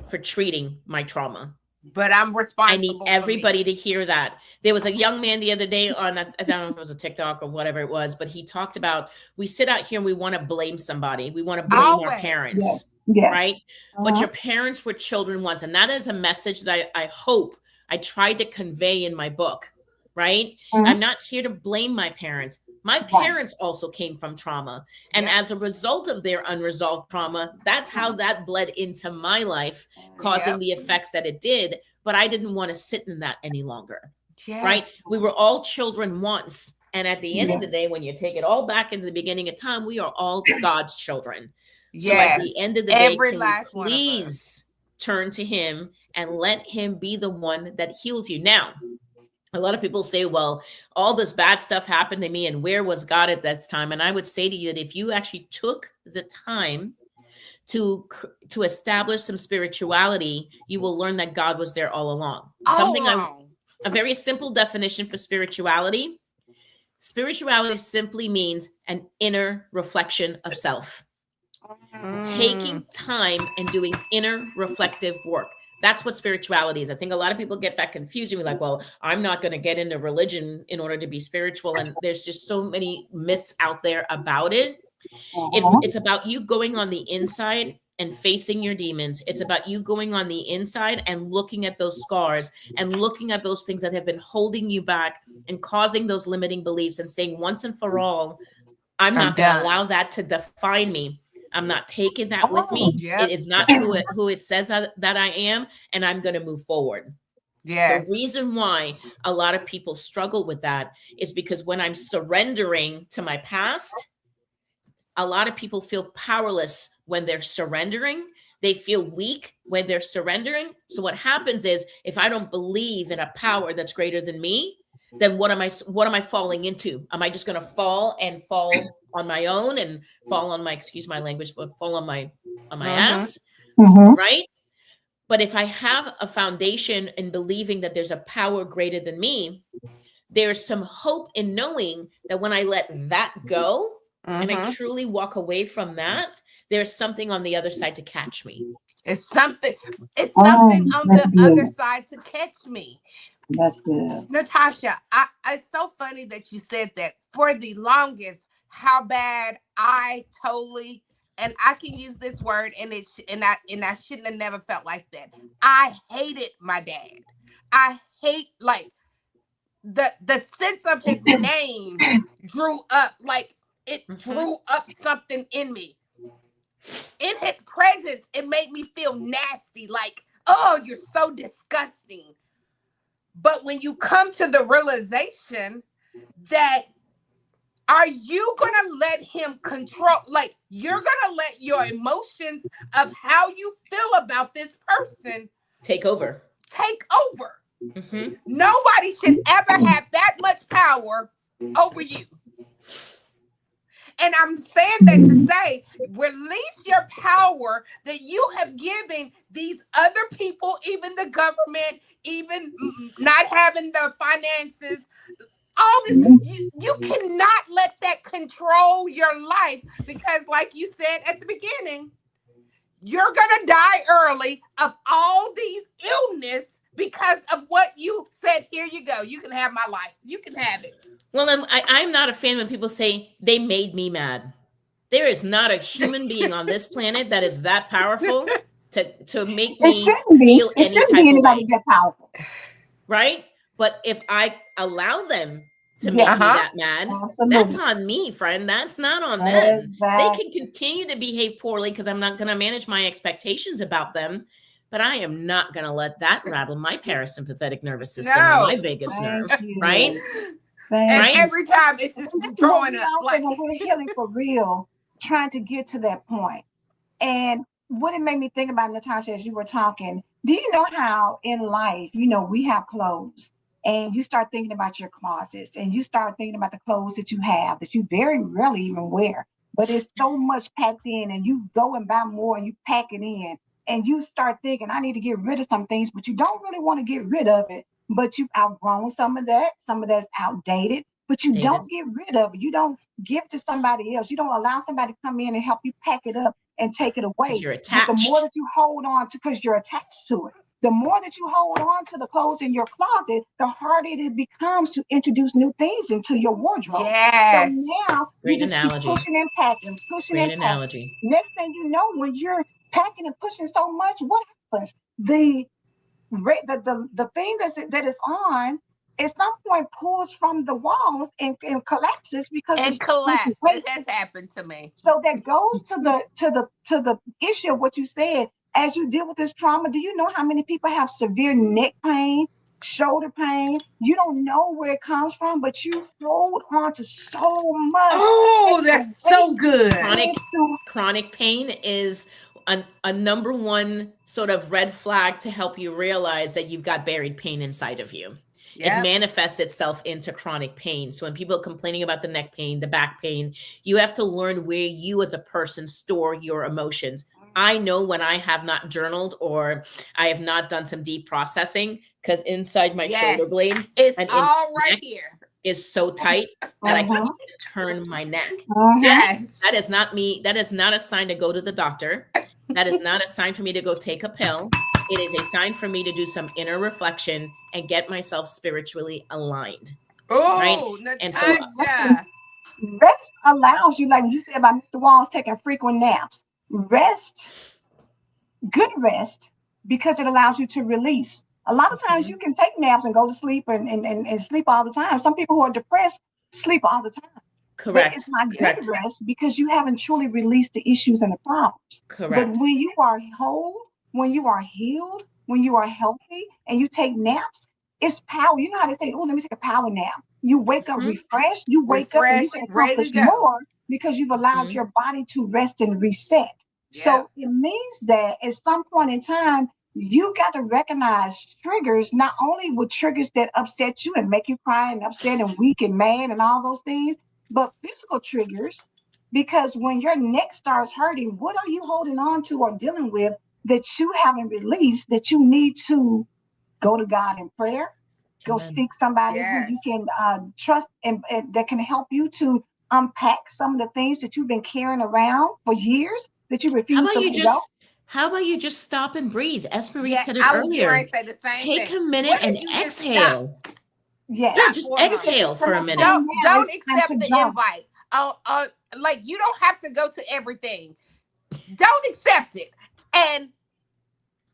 for treating my trauma. But I'm responsible. I need everybody to hear that. There was a young man the other day on, I don't know if it was a TikTok or whatever it was, but he talked about, we sit out here and we want to blame somebody. We want to blame our parents, right? But your parents were children once. And that is a message that I hope I tried to convey in my book, right? I'm not here to blame my parents. My parents also came from trauma. And as a result of their unresolved trauma, that's how that bled into my life, causing the effects that it did. But I didn't want to sit in that any longer, right? We were all children once. And at the end of the day, when you take it all back into the beginning of time, we are all God's children. So at the end of the day, please turn to him and let him be the one that heals you. Now, a lot of people say, well, all this bad stuff happened to me, and where was God at that time? And I would say to you that if you actually took the time to establish some spirituality, you will learn that God was there all along. A very simple definition for spirituality. Spirituality simply means an inner reflection of self. Taking time and doing inner reflective work. That's what spirituality is. I think a lot of people get that confused and be like, well, I'm not going to get into religion in order to be spiritual. And there's just so many myths out there about it. It's about you going on the inside and facing your demons. It's about you going on the inside and looking at those scars and looking at those things that have been holding you back and causing those limiting beliefs, and saying once and for all, I'm not going to allow that to define me. I'm not taking that with me. It is not who it says that I am, and I'm going to move forward. The reason why a lot of people struggle with that is because when I'm surrendering to my past, a lot of people feel powerless when they're surrendering. They feel weak when they're surrendering. So what happens is, if I don't believe in a power that's greater than me, then what am I falling into? Am I just going to fall on my own and fall on my, excuse my language, but fall on my ass, right? But if I have a foundation in believing that there's a power greater than me, there's some hope in knowing that when I let that go and I truly walk away from that, there's something on the other side to catch me. It's something on the other side to catch me. That's good. Natashah, it's so funny that you said that. For the longest, how bad I totally, and I can use this word, and I shouldn't have never felt like that. I hated my dad. I hate, like, the sense of his name drew up, like it drew up something in me. In his presence, it made me feel nasty, like, oh, you're so disgusting. But when you come to the realization that, are you going to let him control, like, you're going to let your emotions of how you feel about this person take over. Nobody should ever have that much power over you. And I'm saying that to say, release your power that you have given these other people, even the government, even not having the finances, all this. You cannot let that control your life, because like you said at the beginning, you're going to die early of all these illness because of what you said. Here you go. You can have my life. You can have it. Well, I'm not a fan when people say they made me mad. There is not a human being on this planet that is that powerful to make me feel any type of way. That powerful, right? But if I allow them to make me that mad, that's on me, friend. That's not on them. They can continue to behave poorly because I'm not going to manage my expectations about them. But I am not going to let that rattle my parasympathetic nervous system or my vagus nerve, right? And every time it's just drawing up. Like, when we're healing for real, trying to get to that point. And what it made me think about, Natashah, as you were talking, do you know how in life, we have clothes, and you start thinking about your closets, and you start thinking about the clothes that you have that you very rarely even wear, but it's so much packed in, and you go and buy more and you pack it in, and you start thinking, I need to get rid of some things, but you don't really want to get rid of it. But you've outgrown some of that's outdated, but you don't get rid of it. You don't give to somebody else. You don't allow somebody to come in and help you pack it up and take it away. You're attached. But the more that you hold on to, because you're attached to it, the more that you hold on to the clothes in your closet, the harder it becomes to introduce new things into your wardrobe. Yes. So now you just keep pushing and packing, pushing and packing. Next thing you know, when you're packing and pushing so much, what happens? The thing that is on at some point pulls from the walls and collapses because it has happened to me. So that goes to the issue of what you said. As you deal with this trauma, do you know how many people have severe neck pain, shoulder pain? You don't know where it comes from, but you hold on to so much. Oh, that's so good. Chronic pain is a number one sort of red flag to help you realize that you've got buried pain inside of you. It manifests itself into chronic pain. So when people are complaining about the neck pain, the back pain, you have to learn where you as a person store your emotions. I know when I have not journaled or I have not done some deep processing, because inside my shoulder blade, it's all right here, is so tight that I can't turn my neck. Yes. That is not me. That is not a sign to go to the doctor. That is not a sign for me to go take a pill. It is a sign for me to do some inner reflection and get myself spiritually aligned. Oh, right? And so rest allows you, like you said about Mr. Walls taking frequent naps. Rest good rest because it allows you to release. A lot of times you can take naps and go to sleep and sleep all the time. Some people who are depressed sleep all the time. But it's Correct. not good Correct. rest because you haven't truly released the issues and the problems. But Correct. when you are whole, when you are healed, when you are healthy and you take naps, it's power. You know how they say, oh, let me take a power nap. You wake up refreshed, you wake up and you Refresh, can ready accomplish to go. more because you've allowed your body to rest and reset. Yep. So it means that at some point in time, you got to recognize triggers, not only with triggers that upset you and make you cry and upset and weak and mad and all those things, but physical triggers. Because when your neck starts hurting, what are you holding on to or dealing with that you haven't released that you need to go to God in prayer? Go Amen. seek somebody who Yes. you can trust and that can help you to unpack some of the things that you've been carrying around for years that you How refuse about to you let go. just how about you just stop and breathe? Marie Yeah, said it I was getting ready earlier. to say the same Take thing. a minute What and if you just stop? exhale. Yeah, Yes. Stop just for a It's, moment. it's, exhale it's for a enough minute. time now. Don't It's time to accept the jump. invite. Like you don't have to go to everything. Don't accept it. And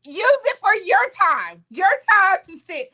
use it for your time to sit,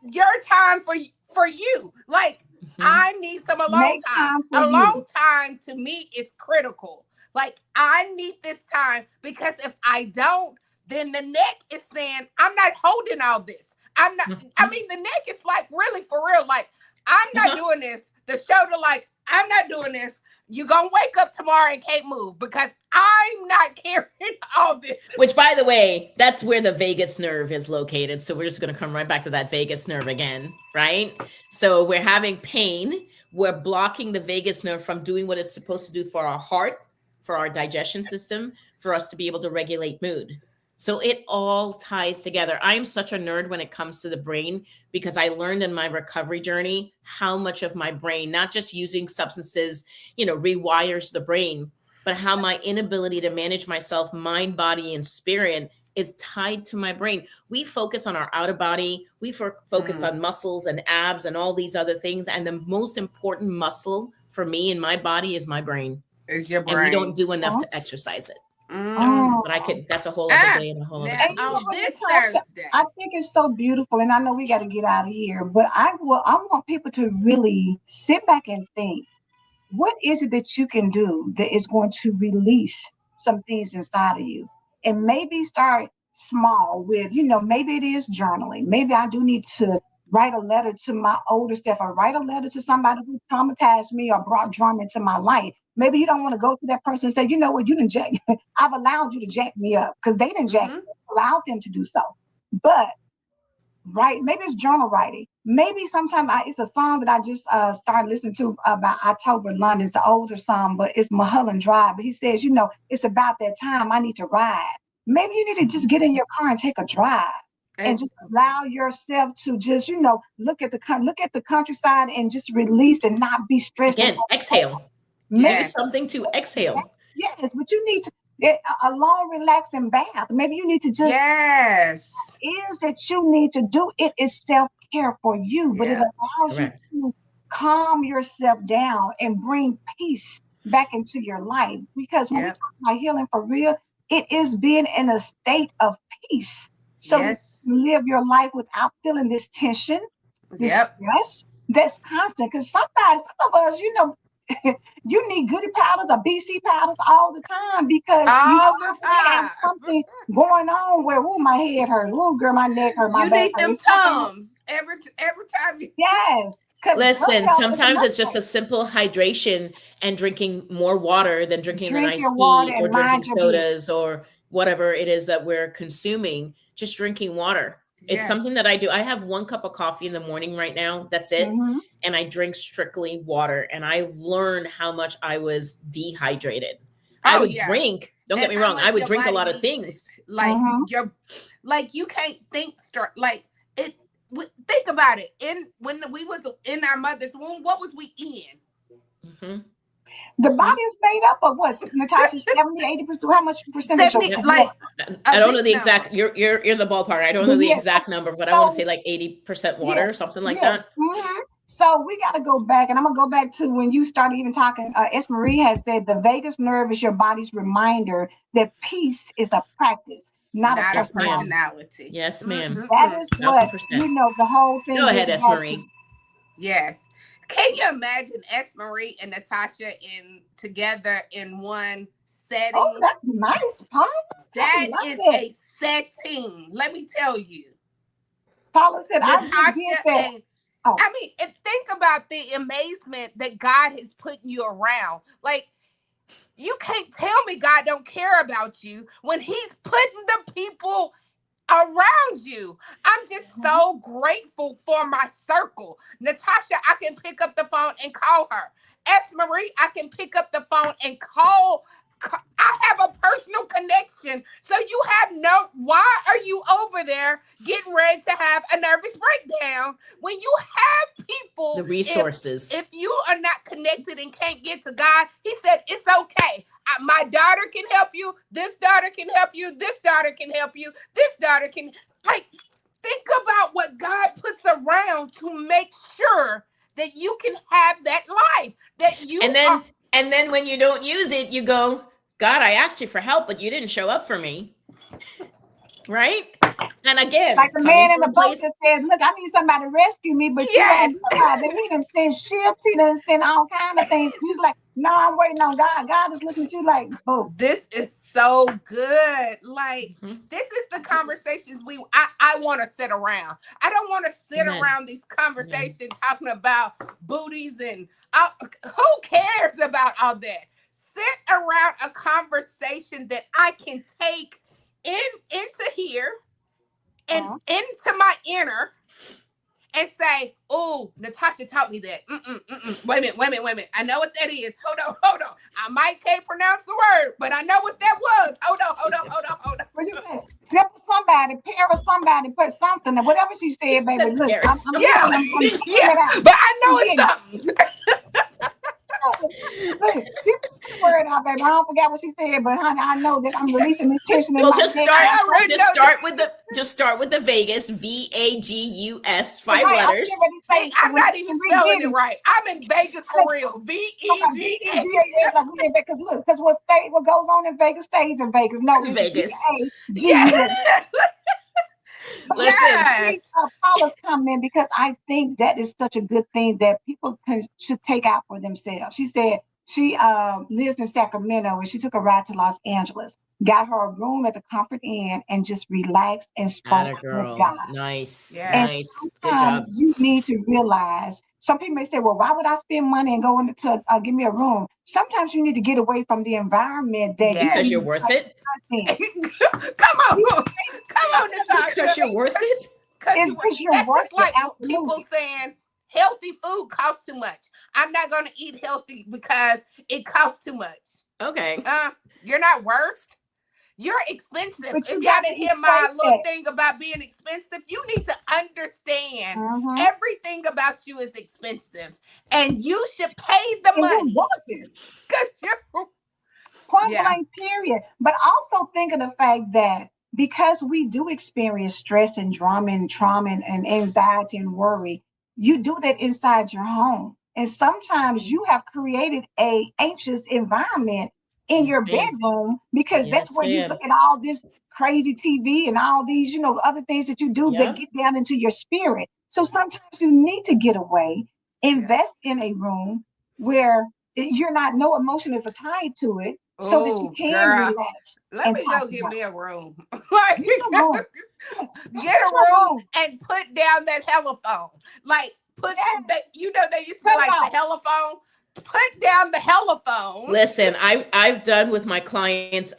your time for you. Like I need some alone Make time. time for Alone you. time to me is critical. Like I need this time because if I don't, then the neck is saying I'm not holding all this. I'm not. I mean, the neck is like really for real. Like I'm not doing this. The shoulder, like I'm not doing this. You're gonna wake up tomorrow and can't move because I'm not carrying all this. Which, by the way, that's where the vagus nerve is located. So we're just going to come right back to that vagus nerve again, right? So we're having pain. We're blocking the vagus nerve from doing what it's supposed to do for our heart, for our digestion system, for us to be able to regulate mood. So it all ties together. I am such a nerd when it comes to the brain because I learned in my recovery journey how much of my brain, not just using substances, rewires the brain, but how my inability to manage myself, mind, body, and spirit is tied to my brain. We focus on our outer body. We focus on muscles and abs and all these other things. And the most important muscle for me in my body is my brain. It's your And we don't brain. do enough Huh? to exercise it. Oh. But that's a whole other day and a whole other Now And you know conversation. on what, this Natasha, I Thursday. think it's so beautiful, and I know we got to get out of here, but I want people to really sit back and think, what is it that you can do that is going to release some things inside of you? And maybe start small with, maybe it is journaling. Maybe I do need to write a letter to my older self or write a letter to somebody who traumatized me or brought drama into my life. Maybe you don't want to go to that person and say, you know what, you didn't jack, I've allowed you to jack me up because they didn't jack me up, allowed them to do so. But right, maybe it's journal writing. Maybe sometimes it's a song that I just started listening to about October London. It's the older song, but it's Mulholland Drive. But he says, it's about that time I need to ride. Maybe you need to just get in your car and take a drive and And just allow yourself to just, look at the countryside and just release and not be stressed and Again, exhale. maybe Do yes. something to exhale. yes, but you need to get a long relaxing bath. Maybe you need to just Yes. is that you need to do. It is self-care for you, but it Yeah. allows you Correct. to calm yourself down and bring peace back into your life. Because when we Yep. talk about healing for real, it is being in a state of peace. So that Yes. you live your life without feeling this tension, this Yep. stress that's constant. Because some of us, you need goody powders or BC powders all the time because you All the constantly have time. something going on where, oh, my head hurt, oh, girl, my neck hurt, my You back need hurt. them It's something, Tums every time you. yes, because good Listen, health is sometimes another it's just a thing. simple hydration and drinking more water than drinking an Drink your iced water tea and or drinking mind your business. sodas or whatever it is that we're consuming. Just drinking water. It's something Yes. that I do. I have 1 cup of coffee in the morning right now. That's it. Mm-hmm. And I drink strictly water. And I've learned how much I was dehydrated. I Oh would yeah. drink, don't get And me how wrong, I much would your drink a body lot of needs it. things. Like Mm-hmm. you can't think straight. Like it. Think about it. When we was in our mother's womb, what was we in? Mhm. The body is made up of what, Natasha, 70, 80%? How much percentage of 70, Yep. water? like I a don't know big the number. exact. You're in the ballpark. I don't know But the yes, exact okay. number, but I want to say So like 80% yes, water or something like yes. that. Mm-hmm. So we got to go back, and I'm going to go back to when you started even talking. Marie has said the vagus nerve is your body's reminder that peace is a practice. not a Not a Yes, ma'am. personality. personality. Yes, ma'am. That is what, 1000%. the whole thing Go ahead, gets S. back Marie. to. Yes. Can you imagine S. Marie and Natashah together in one setting? Oh, that's nice, Paula. That I love is it. a setting. Let me tell you. Paula said, I just did Natashah that. and Oh. I mean, and think about the amazement that God has put you around. Like, you can't tell me God don't care about you when he's putting the people around you. I'm just so grateful for my circle. Natashah, I can pick up the phone and call her. S. Marie, I can pick up the phone and call. I have a personal connection. So you have why are you over there getting ready to have a nervous breakdown when you have people, the resources? If you are not connected and can't get to God, he said, it's okay. My daughter can help you. This daughter can help you. This daughter can help you. This daughter can, think about what God puts around to make sure that you can have that life that you and then when you don't use it, you go, God, I asked you for help, but you didn't show up for me. Right? And again, like the man in the boat that says, look, I need somebody to rescue me, but yes. you don't he done send ships, he done send all kind of things. He's like, no, I'm waiting on God. God is looking at you like, boom. This is so good. Like, this is the conversations I want to sit around. I don't want to sit around these conversations talking about booties and who cares about all that? Sit around a conversation that I can take into here and into my inner and say, oh, Natashah taught me that. Wait a minute. I know what that is. Hold on. I might can't pronounce the word, but I know what that was. Hold on. What you say? Pepper somebody, put something, or whatever she said, baby. Look, I'm but I know it's something. Look, she put the word out, baby. I don't forget what she said, but honey, I know that I'm releasing this tension in my neck. Just start with the Vegas, VAGUS, 5 letters. I'm not even spelling it right. I'm in Vegas for real. VEGS. Because what goes on in Vegas stays in Vegas. No, it's Vegas. VAGUS. Listen, Paula's comment, because I think that is such a good thing that people should take out for themselves. She said she lives in Sacramento and she took a ride to Los Angeles, got her a room at the Comfort Inn, and just relaxed and spoke with God. Nice. Sometimes you need to realize. Some people may say, well, why would I spend money and go to give me a room? Sometimes you need to get away from the environment because you're worth it. Come on, Natashah. Because you're worth it. Because you're worth it. Like people saying healthy food costs too much. I'm not going to eat healthy because it costs too much. Okay. You're not worth. You're expensive. If y'all didn't hear my little thing about being expensive, you need to understand everything about you is expensive, and you should pay the money. Because you're point blank, period. But also think of the fact that because we do experience stress and drama and trauma and anxiety and worry, you do that inside your home. And sometimes you have created a anxious environment in your bedroom because that's where you look at all this crazy TV and all these, other things that you do that get down into your spirit. So sometimes you need to get away, invest in a room where no emotion is tied to it, so that you can relax. Let me go get me a room. Get a room and put down that telephone. Like they used to be like the telephone. Put down the telephone. Listen, I've done with my clients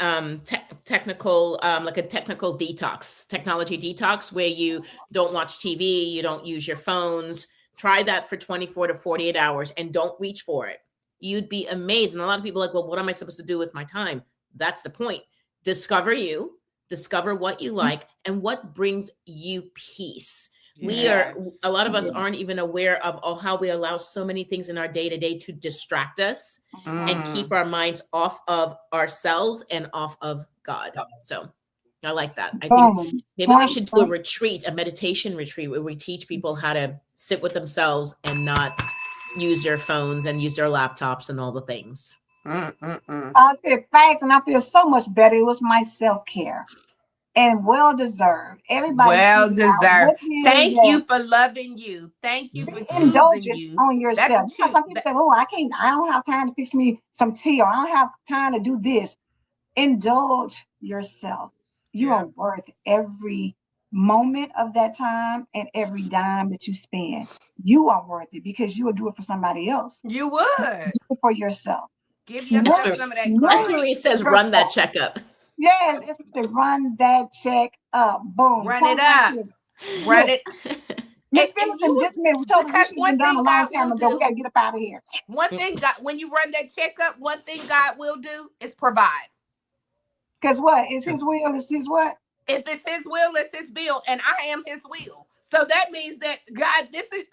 technical like a technical detox, technology detox, where you don't watch TV, you don't use your phones. Try that for 24 to 48 hours and don't reach for it. You'd be amazed. And a lot of people are like, well, what am I supposed to do with my time? That's the point. Discover you, discover what you like and what brings you peace. A lot of us aren't even aware of how we allow so many things in our day-to-day to distract us and keep our minds off of ourselves and off of God. So I like that. I think maybe we should do a retreat, a meditation retreat, where we teach people how to sit with themselves and not use their phones and use their laptops and all the things. I said thanks, and I feel so much better. It was my self-care. and well deserved. Everybody Well figure out what deserved. it is Thank that you for loving you. Thank you for be choosing indulgent you. on That's yourself. a You know, choose. some people say, "Oh, I don't have time to fix me some tea, or I don't have time to do this." Indulge yourself. You are Yeah, worth every moment of that time and every dime that you spend. You are worth it because you will do it for somebody else. you Do would it for yourself. give Miss yourself Nourish, Marie, some of that Miss grace. Marie nourish says, run that yourself. checkup. Yes, it's to run that check up. Boom. Run it Point blank up. period. Run Look, it. Miss And Phillips you and would, this minute, we told us we because should have been one done a thing long God time will ago. We do, gotta get up out of here. one thing God, when you run that checkup, one thing God will do is provide. Because what? It's his will, it's his what? If it's his will, it's his bill, and I am his will. So that means that God, this is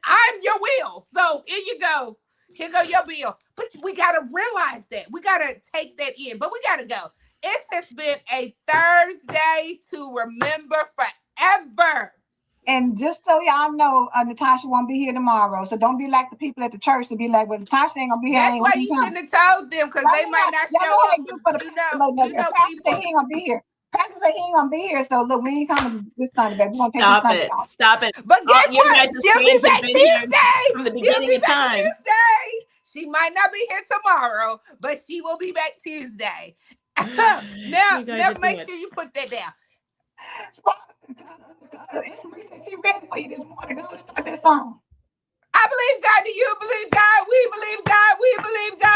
I'm your will. So here you go. Here go your bill. But we gotta realize that. We gotta take that in. But we gotta go. It has been a Thursday to remember forever. And just so y'all know, Natasha won't be here tomorrow. So don't be like the people at the church to be like, well, Natasha ain't gonna be here. I That's ain't why want you you to come. shouldn't have told them because Y'all they know might how not y'all show know how up. they do for the You know pastor said he people. ain't gonna be here. Pastor said he ain't gonna be here. So look, we ain't coming this Sunday, baby. We're gonna take this Stop Sunday it. off. Stop it. But All, guess your what? guys' She'll be prayers have back been here Tuesday. from the She'll beginning be of back time. Tuesday. She might not be here tomorrow, but she will be back Tuesday. now, You guys now are too make much. sure you put that down. She ready for you this morning. Go start that song. I believe God. Do you believe God? We believe God. We believe God.